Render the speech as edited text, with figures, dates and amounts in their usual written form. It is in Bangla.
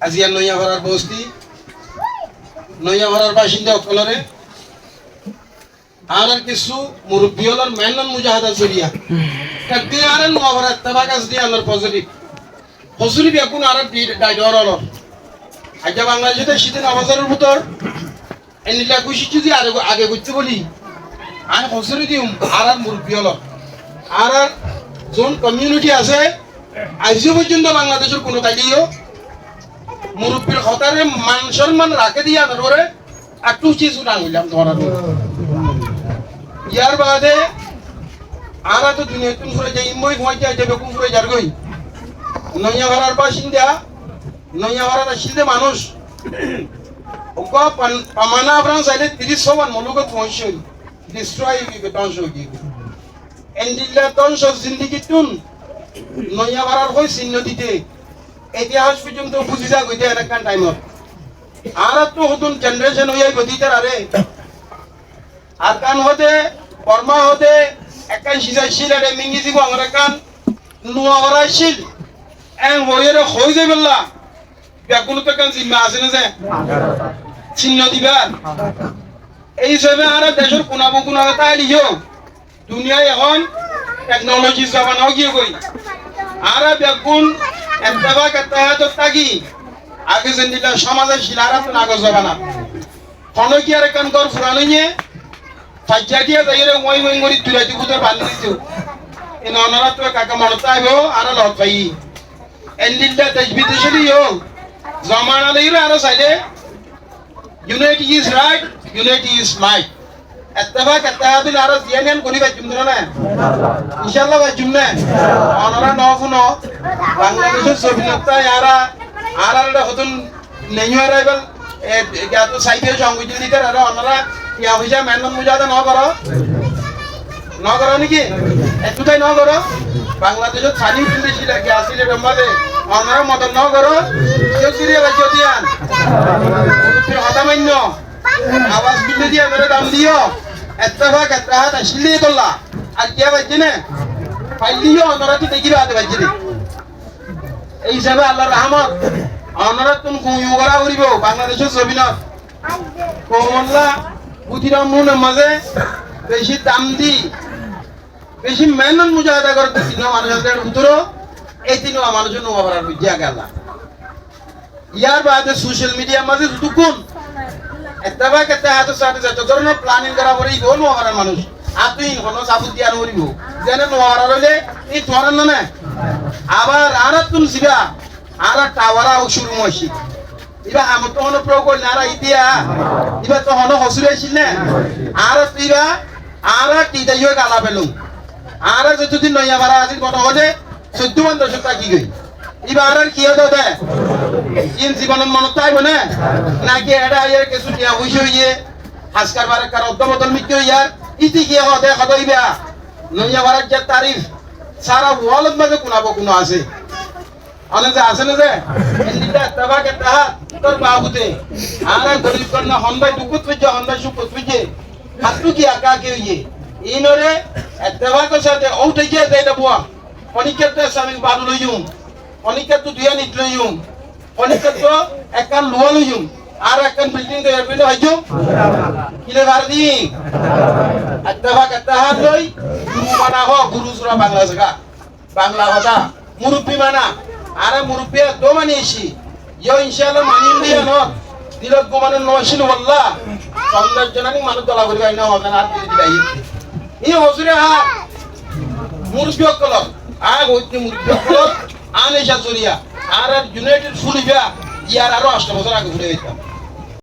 আজিয়া নইয়াভাড়ার বস্তি নইয়াভাড়ার বাসিন্দা অকলরে আর কিছু মুরব্বী হলার মেনন মুজাহাদা জরিয়া একদিন আর নোয়াভাড়া তাবাক আজ দিয়ে আমার পজিটিভ হসুরি এখন আর ডাইডর হল আজ বাংলাদেশে শীতে নামাজের ভিতর এনিলা খুশি যদি আগে করতে বলি আমি হসুরি দিম আর মুরব্বী হল আর যোন কমিউনিটি আছে আজও পর্যন্ত বাংলাদেশের কোনো তাইলেও মুরব্বীর হতারে মান সম্মান রাখে দিয়ে আনার পরে একটু চিজ উঠান হইলাম ধরার ইয়ার বাদে আরা তো দুনিয়া তুন ফুরে যাই মই ঘুমাই যাই যাবে কোন ফুরে যার গই নইয়া ভাড়ার বাসিন্দা নইয়া ভাড়ার আসিলে মানুষ ওকা পামানা আপনার চাইলে 30 সমান মনুগত পৌঁছই ডিস্ট্রয় হয়ে ধ্বংস হয়ে এন্ডিল্লা ধ্বংস জিন্দিগি তুন নইয়া ভাড়ার হই চিহ্ন দিতে ইতিহাস পর্যন্ত বুঝি যা গইতে এলাকান টাইমত আর তো হতুন জেনারেশন হইয়া গদিতে আরে আর কান হতে বর্মা হতে একান সিজাইছিল আরে মিঙ্গি দিব আমরা কান নুয়া হরাইছিল এন হইরে হই যাইবলা বেকুল তো কান জিম্মা আছে না যে চিহ্ন দিবার এই হিসাবে আর দেশের কোনাবো কোনাবে তাইলিও দুনিয়ায় এখন টেকনোলজি জামানাও গিয়ে গই আর বেকুল এতবা কতহাত তাগি আগে জেন্দিলা সমাজে শিলারা তো নাগজ জামানা কোন কি আর কান কর ফুরানিয়ে ফাজ্জাটিয়া যাইরে মই মই মরি তুলাই দিবুতে বান্ধি দিছো ইন অনারা তো কাকা মনতা আইবো আর লট পাই এন্ডিল্লা তাজবিদেশলিও জামানা লইরা আর সাইডে unity is right unity is might এতবা কতহাত আর জিয়ানিয়ান করি বাজুম না ইনশাআল্লাহ বাজুম না অনারা নফুনো বাংলাদেশের সবিনতা ইয়ারা আর হতুন নেইও আরাইবল তো সাইডে সংগঠন দিতে আর অনারা ইয়া হইজা মেনন মুজাহাদা ন করো নাকি একটু তাই ন করো বাংলাদেশের ছানি কিন্তু ছিল গিয়াছিল ডম্বাদে অনারা মদন ন করো কেউ সিরিয়া বাজ্য দিয়ান ফির হতামান্য আওয়াজ কিনে দিয়ে মেরে দাম দিও এতভাগ এতহাত আসলে করলা আর কে বাজ্যে না ফাইলিও অনারা তো দেখিবা হাতে বাজ্যে নে এই হিসাবে আল্লাহর রহমত অনারা তুমি কুইগরা করিব বাংলাদেশের জমিনত কোমল্লা বুধিরাম মুনের মাঝে বেশি দাম দি বেশি মেহনত মুজাহাদা করতে তিন মানুষের ভিতর এই তিন মানুষের নোয়াবার বুঝিয়া গেল ইয়ার বাদে সোশ্যাল মিডিয়ার মাঝে দুকুন এতবা কেতে হাত সাথে যত ধরনের প্ল্যানিং করা পরে ইগো নোয়াবার মানুষ আতুই কোনো সাবুত দিয়া নরিব যেন নোয়াবার হইলে এই তোমার না আবার আর তুন সিবা আর টাওয়ারা শুরু হইছি ইবা আমত হন প্রকল নারা ইতিয়া ইবা তো হন হসুরে ছিল না আর তুইবা আর টিদাইও গালা পেলুম আর যতদিন নইয়া ভাড়া আছিল কত হদে 14 মান দশক থাকি গই ইবা আর কি হতো দে ইন জীবনের মনত আইব না নাকি এটা আইয়ার কিছু টিয়া হইছে হইয়ে হাসকার বারে কার অদ্দমতল মিক্কে ইয়ার ইতি কি হদে হদইবা নইয়া ভাড়ার যে তারিফ সারা ওয়ালত মাঝে কোনাবো কোন আছে অনেক আছে না যে এন্ডিটা তবাকে তাহা তোর বাবুতে আর গরিব কন্যা হন্দাই দুকুত হইছে হন্দাই সুকুত হইছে হাতু কি আকা কি হইছে ইনরে তবাকে সাথে ওঠে গিয়ে দেয় বুয়া অনিকেতে সামিল বানু লইম অনিকেতে দুয়া নিট লইম অনিকেতে একান লোয়া লইম আর একান বিল্ডিং দে এরবিন হইছো কিলে ভারদি তবাকে তাহা লই গুরু মানা হ গুরু সুরা বাংলা জায়গা বাংলা কথা মুরব্বি মানা আরে মুরব্বি তো মানিছি ইয়ো ইনশাআল্লাহ মানিম দিয়া ন দিলত গোমানে নছিল ওয়াল্লাহ সন্ধ্যার জনানি মানুষ দলা করিবা না হবে না দিদি দিলাই ই হজুরে হা মুরব্বি কল হইতে মুরব্বি কল আনেশা জরিয়া আর ইউনাইটেড ফুলিবা ইয়ার আরো 8 বছর আগে ঘুরে হইতাম